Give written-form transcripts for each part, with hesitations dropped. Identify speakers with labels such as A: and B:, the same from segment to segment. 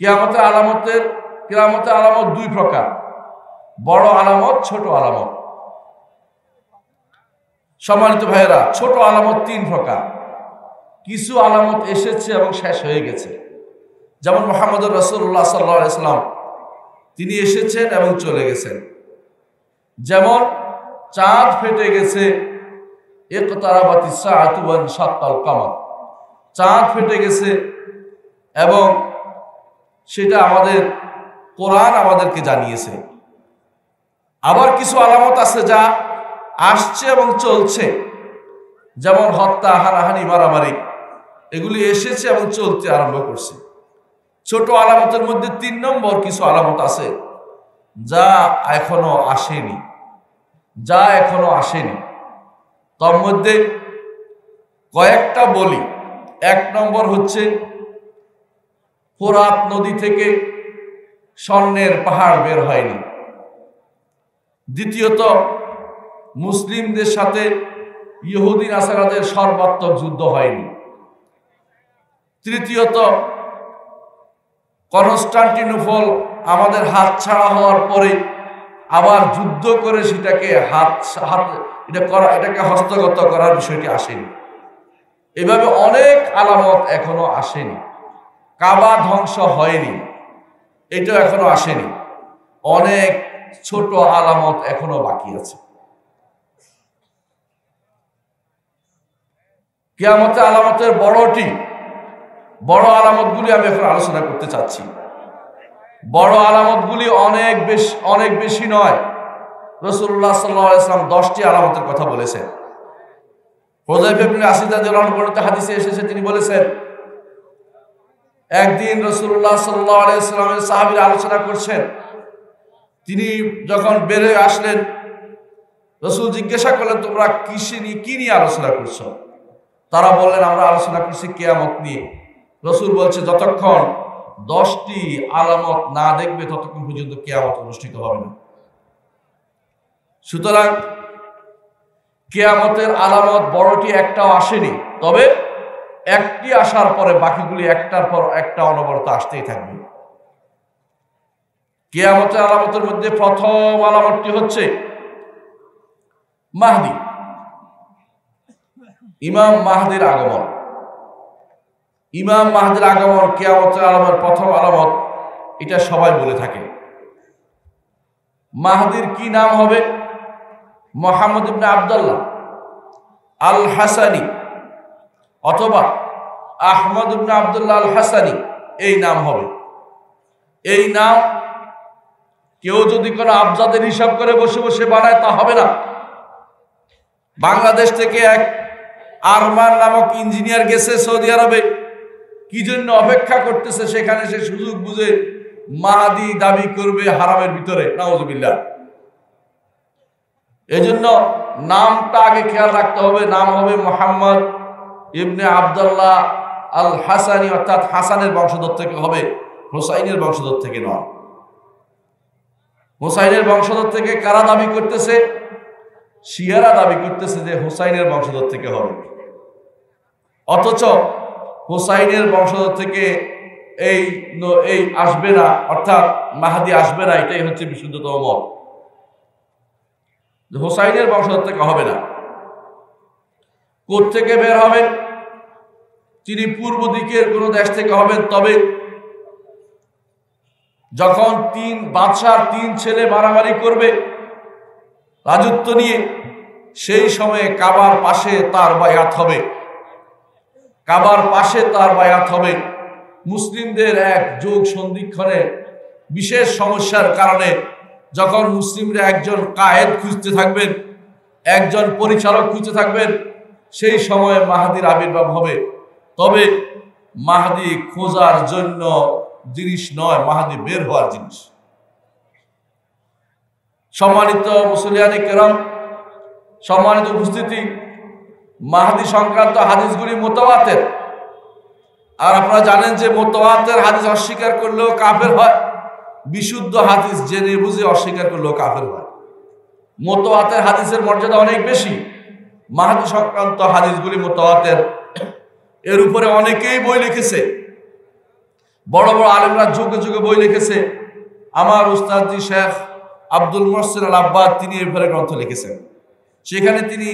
A: কিয়ামতের আলামত দুই প্রকার, বড় আলামত, ছোট আলামত। সম্মানিত ভাইয়েরা, ছোট আলামত তিন প্রকার। কিছু আলামত এসেছে এবং শেষ হয়ে গেছে, যেমন মুহাম্মদুর রাসূলুল্লাহ সাল্লাল্লাহু আলাইহি ওয়াসাল্লাম, তিনি এসেছেন এবং চলে গেছেন। যেমন চাঁদ ফেটে গেছে, ইকতারাবাতিস সাআতু ওয়ানশাক্কাল কমর, চাঁদ ফেটে গেছে এবং সেটা আমাদের কোরআন আমাদেরকে জানিয়েছে। আবার কিছু আলামত আছে যা আসছে এবং চলছে, যেমন হত্যা, হানাহানি, মারামারি, এগুলি এসেছে এবং চলতে আরম্ভ করছে। ছোট আলামতের মধ্যে 3 নম্বর কিছু আলামত আছে যা এখনো আসেনি। তার মধ্যে কয়েকটা বলি। 1 নম্বর হচ্ছে ফোরাত নদী থেকে স্বর্ণের পাহাড় বের হয়নি। দ্বিতীয়ত, মুসলিমদের সাথে ইহুদি নাসারাদের সর্বাত্মক যুদ্ধ হয়নি। তৃতীয়ত, কনস্টান্টিনোপল আমাদের হাত ছাড়া হওয়ার পরে আবার যুদ্ধ করে সেটাকে এটাকে হস্তগত করার বিষয়টি আসেনি। এভাবে অনেক আলামত এখনো আসেনি। কাবা ধ্বংস হয়নি, এটা এখনো আসেনি। অনেক ছোট আলামত এখনো বাকি আছে। কিয়ামতের আলামতের বড় আলামতগুলি আমি এখন আলোচনা করতে চাচ্ছি। বড় আলামতগুলি অনেক বেশি নয়। রাসূলুল্লাহ সাল্লাল্লাহু আলাইহি ওয়াসাল্লাম 10টি আলামতের কথা বলেছেন। হুযায়ফা ইবনে আসিদ রাদিয়াল্লাহু আনহু বর্ণিত হাদিসে এসেছে, তিনি বলেছেন, একদিন রাসূলুল্লাহ সাল্লাল্লাহু আলাইহি ওয়াসাল্লামের সাহাবীরা আলোচনা করছেন। তিনি যখন বের হয়ে আসলেন, রাসূল জিজ্ঞাসা করলেন, তোমরা কি নিয়ে আলোচনা করছো? তারা বললেন, আমরা আলোচনা করছি কিয়ামত নিয়ে। রাসূল বলছে, যতক্ষণ 10টি আলামত না দেখবে ততক্ষণ পর্যন্ত কিয়ামত অনুষ্ঠিত হবে না। সুতরাং কিয়ামতের আলামত বড়টি একটাও আসেনি, তবে একটি আসার পরে বাকিগুলি একটার পর একটা অনবরত আসতেই থাকবে। কিয়ামতের আলামতের মধ্যে প্রথম আলামতটি হচ্ছে মাহদী, ইমাম মাহদীর আগমন। ইমাম মাহদীর আগমন কিয়ামতের আলামতের প্রথম আলামত, এটা সবাই বলে থাকে। মাহদীর কি নাম হবে? মুহাম্মদ ইবনে আবদুল্লাহ আল হাসানি অথবা আহমদ ইবনে আবদুল্লাহ আল হাসানি, এই নাম হবে। এই নাম কেউ যদি কোনো আবজাদের হিসাব করে বসে বসে বানায় তা হবে না। বাংলাদেশ থেকে এক আরমান নামক ইঞ্জিনিয়ার গেছে সৌদি আরবে, কি জন্য অপেক্ষা করতেছে, সেখানে সে সুযোগ বুঝে মাহদী দাবি করবে হারামের ভিতরে, নাউজুবিল্লাহ। এজন্য নামটা আগে খেয়াল রাখতে হবে। নাম হবে মুহাম্মদ ইবনে আবদুল্লাহ আল হাসানি, অর্থাৎ হাসানের বংশধর থেকে হবে, হুসাইনের বংশধর থেকে নয়। হুসাইনের বংশধর থেকে কারা দাবি করতেছে? শিয়ারা দাবি করতেছে যে হুসাইনের বংশধর থেকে হবে, অথচ হুসাইনের বংশধর থেকে এই আসবে না, অর্থাৎ মাহদী আসবে না। এটাই হচ্ছে বিশুদ্ধতম মত, হুসাইনের বংশধর থেকে হবে না। কোত্থেকে বের হবেন? তিনি পূর্ব দিকের কোন দেশ থেকে হবেন। তবে যখন বাদশার 3 ছেলে মারামারি করবে রাজত্ব নিয়ে, সেই সময়ে কাবার পাশে তার বায়াত হবে। কাবার পাশে তার বায়াত হবে। মুসলিমদের এক যুগ সন্ধিক্ষণে বিশেষ সমস্যার কারণে যখন মুসলিমরা একজন কায়েদ খুঁজতে থাকবেন, একজন পরিচালক খুঁজতে থাকবেন, সেই সময়ে মাহদীর আবির্ভাব হবে। তবে মাহদী খোঁজার জন্য জিনিস নয়, মাহদী বের হওয়ার জিনিস। সম্মানিত মুসলিয়ানে কেরাম, সম্মানিত উপস্থিতি, মাহদী সংক্রান্ত হাদিসগুলি মুতাওয়াতির। আর আপনারা জানেন যে মুতাওয়াতির হাদিস অস্বীকার করলেও কাফের হয়, বিশুদ্ধ হাদিস জেনে বুঝে অস্বীকার করলেও কাফের হয়। মুতাওয়াতির হাদিসের মর্যাদা অনেক বেশি। মাহদী সংক্রান্ত হাদিসগুলি মুতাওয়াতির। এর উপরে অনেকেই বই লিখেছে। বড় বড় আলেমরা যুগে যুগে বই লিখেছে। আমার উস্তাদজি শেখ আব্দুল মোহসিন আল আব্বাদ তিনি এর ব্যাপারে গ্রন্থ লিখেছেন। সেখানে তিনি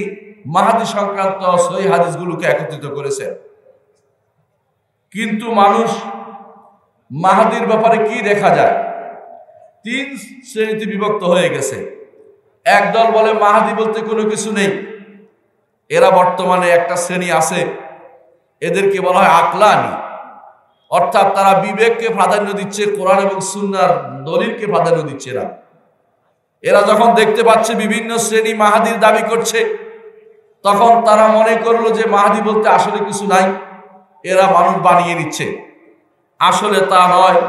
A: মাহাদি সংক্রান্ত সহিহ হাদিসগুলোকে একত্রিত করেছেন। কিন্তু মানুষ মাহাদির ব্যাপারে কি দেখা যায়, তিন শ্রেণীতে বিভক্ত হয়ে গেছে। একদল বলে মাহাদি বলতে কোনো কিছু নেই। এরা বর্তমানে একটা শ্রেণী আছে, এদেরকে বলা হয় আকলানি, অর্থাৎ তারা বিবেককে প্রাধান্য দিচ্ছে, কোরআন এবং সুন্নাহর দলিলকে প্রাধান্য দিচ্ছে না। এরা যখন দেখতে পাচ্ছে বিভিন্ন শ্রেণী মাহাদির দাবি করছে, তখন তারা মনে করলো যে মাহাদি বলতে আসলে কিছু নাই, এরা মানুষ বানিয়ে নিচ্ছে। আসলে তা নয়,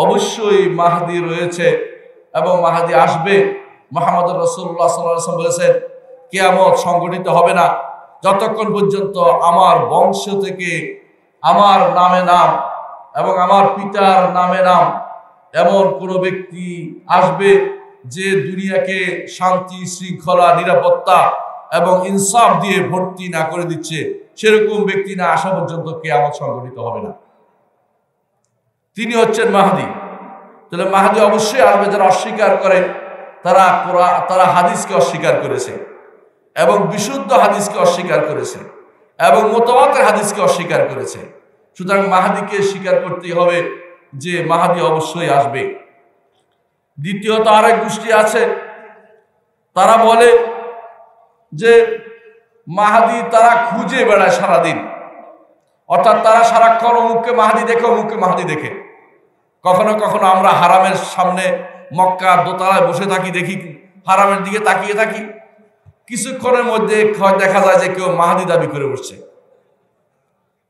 A: অবশ্যই মাহাদি রয়েছে এবং মাহাদি আসবে। মুহাম্মদ রাসূলুল্লাহ সাল্লাল্লাহু আলাইহি ওয়াসাল্লাম বলেছেন, কিয়ামত সংগঠিত হবে না যতক্ষণ পর্যন্ত আমার বংশ থেকে আমার নামে নাম এবং আমার পিতার নামে নাম এমন কোনো ব্যক্তি আসবে যে দুনিয়াকে শান্তি, শৃঙ্খলা, নিরাপত্তা এবং ইনসাফ দিয়ে ভর্তি না করে দিচ্ছে, সেরকম ব্যক্তি না আসা পর্যন্ত কিয়ামত সংগঠিত হবে না। তিনি হচ্ছেন মাহদি। তাহলে মাহদি অবশ্যই আসবে। যারা অস্বীকার করে তারা হাদিসকে অস্বীকার করেছে এবং বিশুদ্ধ হাদিসকে অস্বীকার করেছে এবং মুতাওয়াতির হাদিসকে অস্বীকার করেছে। সুতরাং মাহদিকে স্বীকার করতেই হবে যে মাহদি অবশ্যই আসবে। দ্বিতীয়ত আরেক গোষ্ঠী আছে, তারা বলে যে মাহদি তারা খুঁজে বেড়ায় সারাদিন, অর্থাৎ তারা সারাক্ষণ অমুককে মাহদি দেখে, অমুককে মাহদি দেখে। কখনো কখনো আমরা হারামের সামনে মক্কার দোতলায় বসে থাকি, দেখি হারামের দিকে তাকিয়ে থাকি, কিছুক্ষণের মধ্যে দেখা যায় যে কেউ মাহদি দাবি করে বসছে।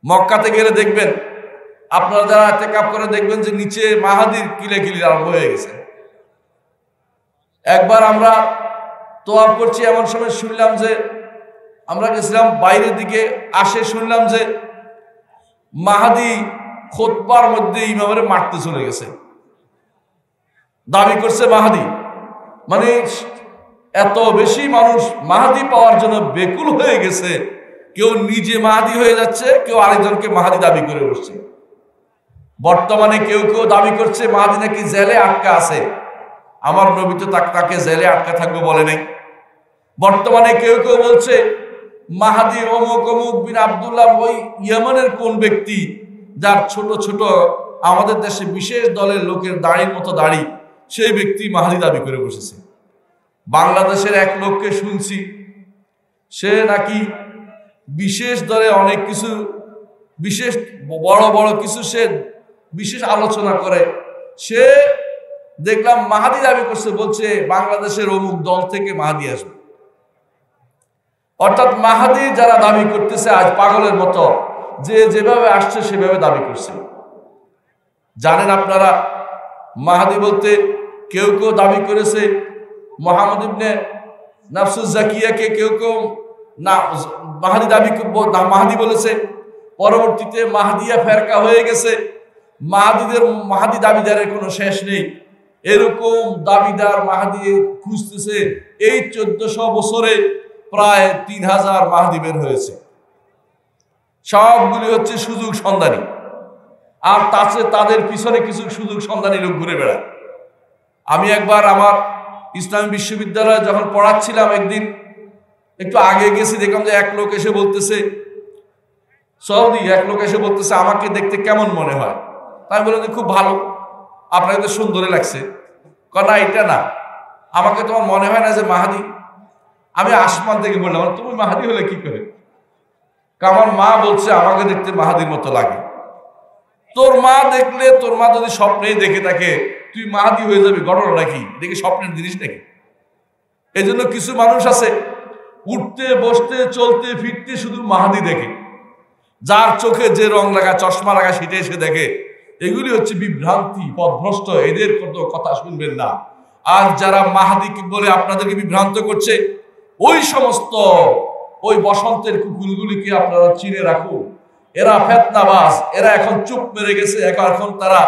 A: মক্কাতে গেলে দেখবেন, আপনারা যারা ইতিকাফ করে দেখবেন যে নিচে মাহাদির কিলে আরম্ভ হয়ে গেছে। একবার আমরা তোয়াফ করছি, এমন সময় শুনলাম যে, আমরা গেছিলাম বাইরের দিকে, আসে শুনলাম যে মাহাদি খুতবার মধ্যে ইমামের মারতে চলে গেছে, দাবি করছে মাহাদি। মানে এত বেশি মানুষ মাহাদি পাওয়ার জন্য বেকুল হয়ে গেছে, কেউ নিজে মাহাদি হয়ে যাচ্ছে, কেউ আরেকজনকে মাহাদি দাবি করে বসছে। বর্তমানে কেউ কেউ দাবি করছে মাহাদি নাকি জেলে আটকা আছে। আমার নবী তো তাকে জেলে আটকা থাকবে বলে নাই। বর্তমানে কেউ কেউ বলছে মাহাদি অমুক অমুক বিন আব্দুল্লাহ, ওই ইয়েমেনের কোন ব্যক্তি যার ছোট ছোট আমাদের দেশে বিশেষ দলের লোকের দাড়ির মতো দাড়ি, সেই ব্যক্তি মাহাদি দাবি করে বসেছে। বাংলাদেশের এক লোককে শুনছি, সে নাকি বিশেষ দলে অনেক কিছু, বিশেষ বড় বড় কিছু সে বিশেষ আলোচনা করে, সে দেখলাম মাহাদি দাবি করছে, বলছে বাংলাদেশের অমুক দল থেকে মাহাদি আসবে। অর্থাৎ মাহাদি যারা দাবি করতেছে আজ পাগলের মতো, যে যেভাবে আসছে সেভাবে দাবি করছে। জানেন আপনারা, মাহাদি বলতে কেউ কেউ দাবি করেছে মুহাম্মদ ইবনে নাফসুজ জাকিয়াকে, কেউ কেউ না মাহাদি মাহাদি বলেছে। পরবর্তীতে মাহাদিয়া ফেরকা হয়ে গেছে। মাহাদি দাবিদারের কোনো শেষ নেই। এরকম দাবিদার মাহাদি খুঁজতেছে। এই 1400 বছরে প্রায় 3000 মাহাদি বের হয়েছে। সবগুলি হচ্ছে সুযোগ সন্ধানী, আর তাদের পিছনে কিছু সুযোগ সন্ধানী লোক ঘুরে বেড়ায়। আমি একবার আমার ইসলামী বিশ্ববিদ্যালয়ে যখন পড়াচ্ছিলাম, একদিন একটু আগে গেছি, দেখলাম যে এক লোক এসে বলতেছে, আমাকে দেখতে কেমন মনে হয়? আমি বললাম যে খুব ভালো, আপনাকে তো সুন্দরই লাগছে। না এটা না, আমাকে তোমার মনে হয় না যে মাহাদি? আমি আসমান থেকে বললাম, তুমি মাহাদি হলে কি করে? আমার মা বলছে আমাকে দেখতে মাহাদির মতো লাগে। তোর মা দেখলে, তোর মা যদি স্বপ্নেই দেখে থাকে তুই মাহাদি হয়ে যাবি, ঘটনা নাকি? দেখি স্বপ্নের জিনিস নাকি? এই জন্য কিছু মানুষ আছে উঠতে বসতে চলতে ফিরতে শুধু মাহাদি দেখে, যার চোখে যে রং লাগা, চশমা লাগা, সেটা এসে দেখে। এগুলি হচ্ছে বিভ্রান্তি, পথভ্রষ্ট। এদের কোনো কথা শুনবেন না। আর যারা মাহাদি বলে আপনাদেরকে বিভ্রান্ত করছে, ওই সমস্ত ওই বসন্তের কুকুরগুলিকে আপনারা চিনে রাখুন। এরা ফেতনাবাজ, এরা এখন চুপ মেরে গেছে। এখন তারা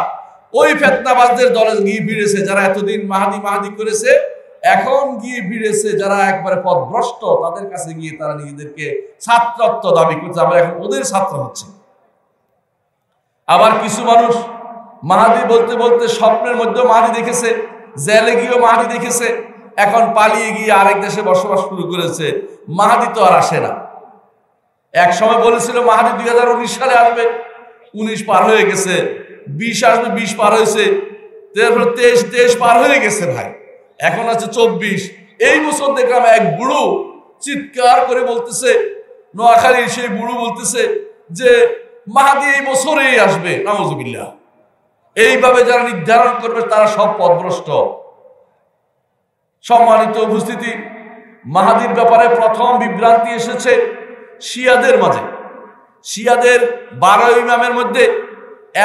A: ওই ফেতনাবাজদের দলে গিয়ে ভিড়েছে, যারা এতদিন মাহাদি করেছে। এখন গিয়ে ভিড়েছে যারা একবারে পথভ্রষ্ট, তাদের কাছে গিয়ে তারা নিজেদেরকে ছাত্রত্ব দাবি করছে। আমরা এখন ওদের ছাত্র হচ্ছে। আবার কিছু মানুষ মাহাদি বলতে বলতে স্বপ্নের মধ্যে মাহাদি দেখেছে, জেলে গিয়েও মাহাদি দেখেছে, এখন পালিয়ে গিয়ে আরেক দেশে বসবাস শুরু করেছে। মাহাদি তো আর আসে না। এক সময় বলেছিল মাহাদি 2019 সালে আসবে, 19 পার হয়ে গেছে, 20 আসবে, 20 পার হয়েছে, 23 পার হয়ে গেছে ভাই, এখন আছে 24। এই বছর দেখলাম এক বুড়ো চিৎকার করে বলতেছে, নোয়াখালীর সেই বুড়ো বলতেছে যে মাহাদি এই বছরেই আসবে। নাউজুবিল্লাহ। এইভাবে যারা নির্ধারণ করবে তারা সব পথভ্রষ্ট। সম্মানিত উপস্থিতি, মাহাদির ব্যাপারে প্রথম বিভ্রান্তি এসেছে শিয়াদের মাঝে। শিয়াদের 12 ইমামের মধ্যে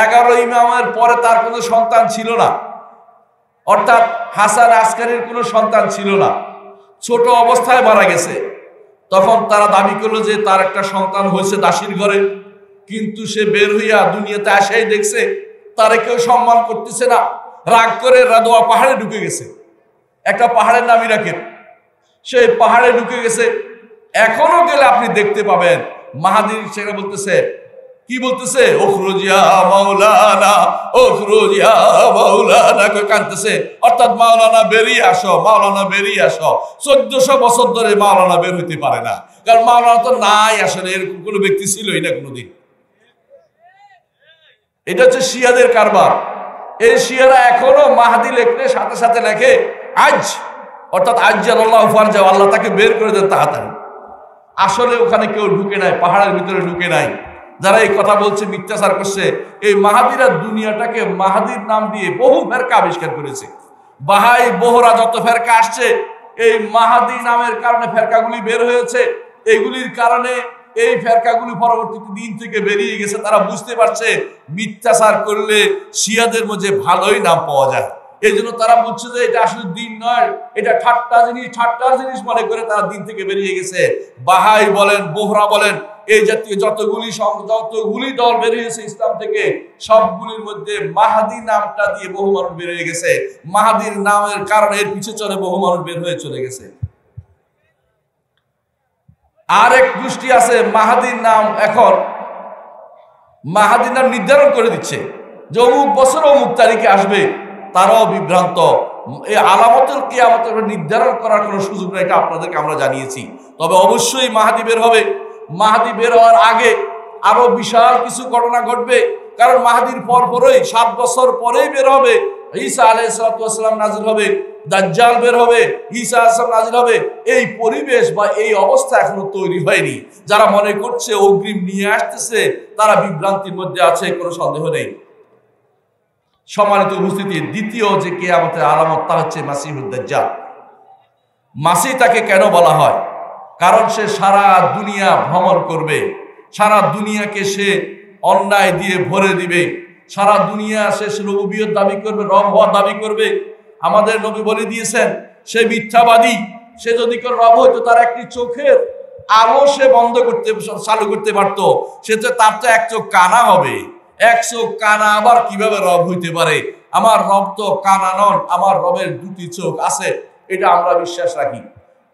A: 11 ইমামের পরে তার কোনো সন্তান ছিল না, অর্থাৎ হাসান আসকারির কোনো সন্তান ছিল না, ছোট অবস্থায় মারা গেছে। তখন তারা দাবি করলো যে তার একটা সন্তান হয়েছে দাসীর ঘরে, কিন্তু সে বের হইয়া দুনিয়াতে আসাই দেখছে তারে কেউ সম্মান করতেছে না, রাগ করে রাদোয়া পাহাড়ে ঢুকে গেছে। একটা পাহাড়ের নাম ইরাকের, সেই পাহাড়ে ঢুকে গেছে। এখনো গেলে আপনি দেখতে পাবেন মাহাদি সেখানে বলতেছে, কি বলতেছে, ওখরুজিয়া মাওলানা, ওখরুজিয়া মাওলানা করে কাঁদতেছে, অর্থাৎ মাওলানা বেরিয়ে আসো, মাওলানা বেরিয়ে আসো। 1400 বছর ধরে মাওলানা বের হইতে পারে না, কারণ মাওলানা তো নাই, আসলে এরকম কোনো ব্যক্তি ছিলই না কোনোদিন। এটা হচ্ছে শিয়াদের কারবার। এই শিয়ারা এখনো মাহাদি লেখলে সাথে সাথে লেখে আজ, অর্থাৎ আজ্জালাল্লাহু ফারজাহু, আল্লাহ তাকে বের করে দেন তাড়াতাড়ি। আসলে ওখানে কেউ ঢুকে নাই, পাহাড়ের ভিতরে ঢুকে নাই। যারা এই কথা বলছে মিথ্যাচার করছে। এই মাহাদিরা দুনিয়াটাকে মাহাদির নাম দিয়ে বহু ফেরকা আবিষ্কার করেছে। বাহাই বোহরা যত ফেরকা আসছে, এই মাহাদি নামের কারণে ফেরকাগুলি বের হয়েছে। এইগুলির কারণে এই ফেরকাগুলি পরবর্তীতে দিন থেকে বেরিয়ে গেছে। তারা বুঝতে পারছে মিথ্যাচার করলে শিয়াদের মধ্যে ভালোই নাম পাওয়া যায়। এই জন্য তারা বুঝছে যে এটা আসলে দিন নয়, এটা ঠাট্টার জিনিস মনে করে তারা দিন থেকে বেরিয়ে গেছে। বাহাই বলেন, বোহরা বলেন, এই জাতীয় যতগুলি দল বেরিয়েছে ইসলাম থেকে, সবগুলির মধ্যে মাহাদি নামটা দিয়ে বহু মানুষ বের হয়ে গেছে। মাহাদির নামের কারণে এর পিছে চলে বহু মানুষ বের হয়ে চলে গেছে। আর এক গোষ্ঠী আছে, মাহাদির নাম এখন মাহাদির নাম নির্ধারণ করে দিচ্ছে যে অমুক বছর অমুক তারিখে আসবে। তারাও বিভ্রান্ত। এই আলামতুল কিয়ামতের নির্ধারণ করার কোনো সুযোগ নেই, এটা আপনাদেরকে আমরা জানিয়েছি। তবে অবশ্যই মাহাদি বের হবে। মাহাদি বের হওয়ার আগে আরো বিশাল কিছু ঘটনা ঘটবে, কারণ মাহাদির পরপরই 7 বছর পরেই বের হবে ঈসা আলাইহিস সালাম নাজিল হবে, দাজ্জাল বের হবে, ঈসা আলাইহিস সালাম নাজিল হবে। এই পরিবেশ বা এই অবস্থা এখনো তৈরি হয়নি। যারা মনে করছে অগ্রিম নিয়ে আসতেছে তারা বিভ্রান্তির মধ্যে আছে, কোনো সন্দেহ নেই। সম্মানিত উপস্থিতি, দ্বিতীয় যে কিয়ামতের আলামত তা হচ্ছে মাসিহুদ দাজ্জাল। মাসি তাকে কেন বলা হয়? কারণ সে সারা দুনিয়া ভ্রমণ করবে, সারা দুনিয়াকে সে অন্যায় দিয়ে ভরে দিবে, সারা দুনিয়া সে রুবুবিয়ত দাবি করবে, রব হওয়ার দাবি করবে। আমাদের নবী বলে দিয়েছেন সে মিথ্যাবাদী। সে যদি করে রব হইতো তার একটি চোখের আলো সে বন্ধ করতে চালু করতে পারতো। সে তো তার তো এক চোখ কানা হবে, এক চোখ কানা আবার কিভাবে রব হইতে পারে? আমার রব তো কানা নন, আমার রবের 2টি চোখ আছে, এটা আমরা বিশ্বাস রাখি।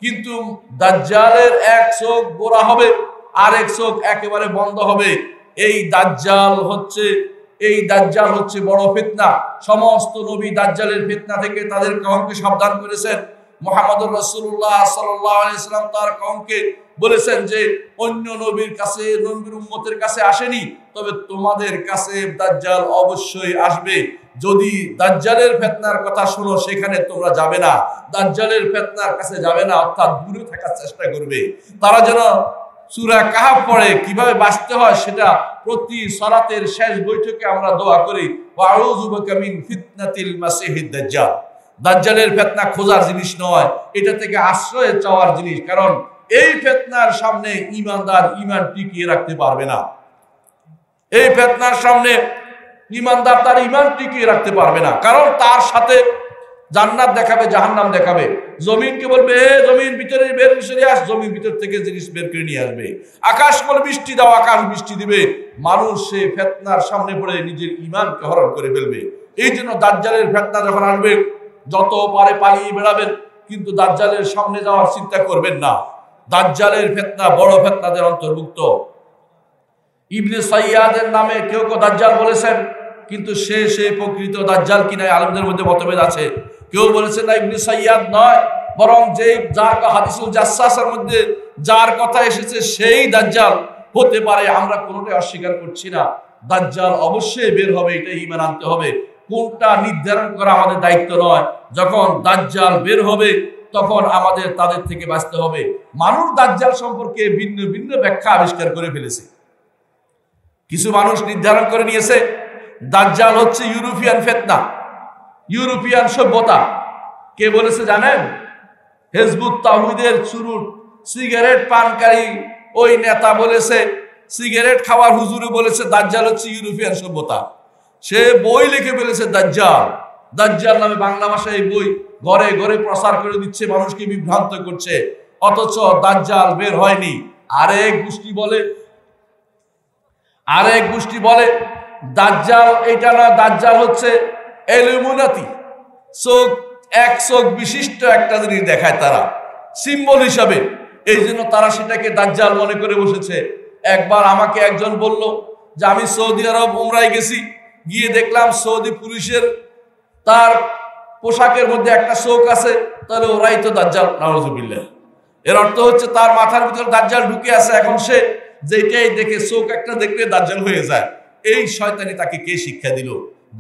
A: কিন্তু দাজ্জালের এক চোখ গোরা হবে, আর এক চোখ একেবারে বন্ধ হবে। এই দাজ্জাল হচ্ছে বড় ফিতনা। সমস্ত নবী দাজ্জালের ফিতনা থেকে তাদের কওমকে সাবধান করেছেন। মুহাম্মদুর রাসূলুল্লাহ সাল্লাল্লাহু আলাইহি ওয়াসাল্লাম তার কওমকে বলেছেন যে অন্য নবীর কাছে, নবীর উম্মতের কাছে আসেনি, তবে তোমাদের কাছে দাজ্জাল অবশ্যই আসবে। যদি দাজ্জালের ফিতনার কথা শোনো সেখানে তোমরা যাবে না, দাজ্জালের ফিতনার কাছে যাবে না, অর্থাৎ দূরে থাকার চেষ্টা করবে। তারা যেন সূরা কাহফ পড়ে, কিভাবে বাঁচতে হয় সেটা প্রতি সালাতের শেষ বৈঠকে আমরা দোয়া করি, ওয়া আউযু বিকা মিন ফিতনাতিল মাসিহিদ দাজ্জাল। দাজ্জালের ফিতনা খোঁজার জিনিস নয়, এটা থেকে আশ্রয় চাওয়ার জিনিস। কারণ এই ফিতনার সামনে ঈমানদার ঈমান টিকিয়ে রাখতে পারবে না। এই ফিতনার সামনে ঈমানদার তার ঈমান টিকিয়ে রাখতে পারবে না, কারণ তার সাথে জান্নাত দেখাবে, জাহান্নাম দেখাবে। জমিনকে বলবে হে জমিন ভিতরে বের করে আস, জমিন ভিতর থেকে জিনিস বের করে নিয়ে আসবে। আকাশ বলে বৃষ্টি দাও, আকাশ বৃষ্টি দিবে। মানুষ সে ফিতনার সামনে পড়ে নিজের ঈমানকে হরণ করে ফেলবে। এই জন্য দাজ্জালের ফিতনা যখন আসবে যত পারে পালিয়ে বেড়াবেন, কিন্তু দাজ্জালের সামনে যাওয়ার চিন্তা করবেন না। দাজ্জালের ফিতনা বড় ফিতনাদের অন্তর্ভুক্ত। ইবনে সাইয়াদের নামে কেউ কেউ দাজ্জাল বলেছেন। কিন্তু সে প্রকৃত দাজ্জাল কিনা আলেমদের মধ্যে মতভেদ আছে। কেউ বলেছে না ইবনে সাইয়াদ নয়, বরং যার হাদিসুল জাসসাসের মধ্যে যার কথা এসেছে সেই দাজ্জাল হতে পারে। আমরা কোনোটাই অস্বীকার করছি না। দাজ্জাল অবশ্যই বের হবে, এটা ঈমান আনতে হবে। কোনটা নির্ধারণ করা আমাদের দায়িত্ব নয়। যখন দাজ্জাল বের হবে তখন আমাদের তাদের থেকে বাঁচতে হবে। মানুষ দাজ্জাল সম্পর্কে ভিন্ন ভিন্ন ব্যাখ্যা আবিষ্কার করে ফেলেছে। কিছু মানুষ নির্ধারণ করে নিয়েছে দাজ্জাল হচ্ছে ইউরোপিয়ান ফিতনা, ইউরোপিয়ান সভ্যতা। কে বলেছে জানেন? হিজবুত তাওহীদের চুরুট সিগারেট পানকারী ওই নেতা বলেছে, সিগারেট খাওয়ার হুজুরে বলেছে দাজ্জাল হচ্ছে ইউরোপিয়ান সভ্যতা। সে বই লিখে ফেলেছে দাজ্জাল, দাজ্জাল নামে বাংলা ভাষায় বই ঘরে ঘরে প্রচার করে দিচ্ছে, মানুষকে বিভ্রান্ত করছে। অথচ দাজ্জাল বের হয়নি। আরেক গোষ্ঠী বলে দাজ্জাল এটা না, দাজ্জাল হচ্ছে ইলুমিনাতি, এক চোখ বিশিষ্ট একটা জিনিস দেখায় তারা সিম্বল হিসাবে, এই জন্য তারা সেটাকে দাজ্জাল মনে করে বসেছে। একবার আমাকে একজন বলল যে আমি সৌদি আরব উমরায় গেছি, গিয়ে দেখলাম সৌদি পুলিশের তার পোশাকের মধ্যে একটা চোখ আছে, তাহলে ওরাই তো দাজ্জাল। নাউযুবিল্লাহ। এর অর্থ হচ্ছে তার মাথার ভিতরে দাজ্জাল ঢুকে আছে। এখন সে যেটাই দেখে চোখ একটা দেখলে দাজ্জাল হয়ে যায়। এই শয়তানি তাকে কে শিক্ষা দিল?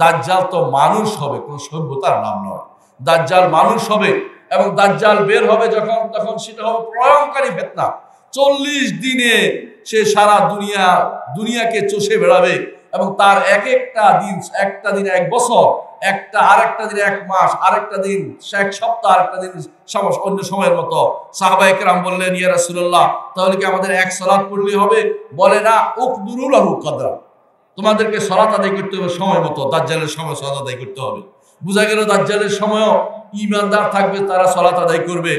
A: দাজ্জাল তো মানুষ হবে, কোন সভ্যতার নাম নয়। দাজ্জাল মানুষ হবে এবং দাজ্জাল বের হবে যখন, তখন সেটা হবে প্রলয়ঙ্কারী ফিতনা। 40 দিনে সে সারা দুনিয়াকে চষে বেড়াবে এবং তার একটা দিন 1 বছর, আরেকটা দিন 1 মাস, আরেকটা দিন 1 সপ্তাহ, আরেকটা দিন অন্য সময়ের মতো। সাহাবায়ে কেরাম বললেন, ইয়া রাসূলুল্লাহ, তাহলে কি আমাদের 1 সালাত পড়লেই হবে? বলে না, উকদুরু লাহু কদরা, তোমাদেরকে সালাত আদায় করতে হবে সময় মতো। দাজ্জালের সময় সালাত আদায় করতে হবে। বুঝা গেল দাজ্জালের সময়ও ঈমানদার থাকবে, তারা সালাত আদায় করবে।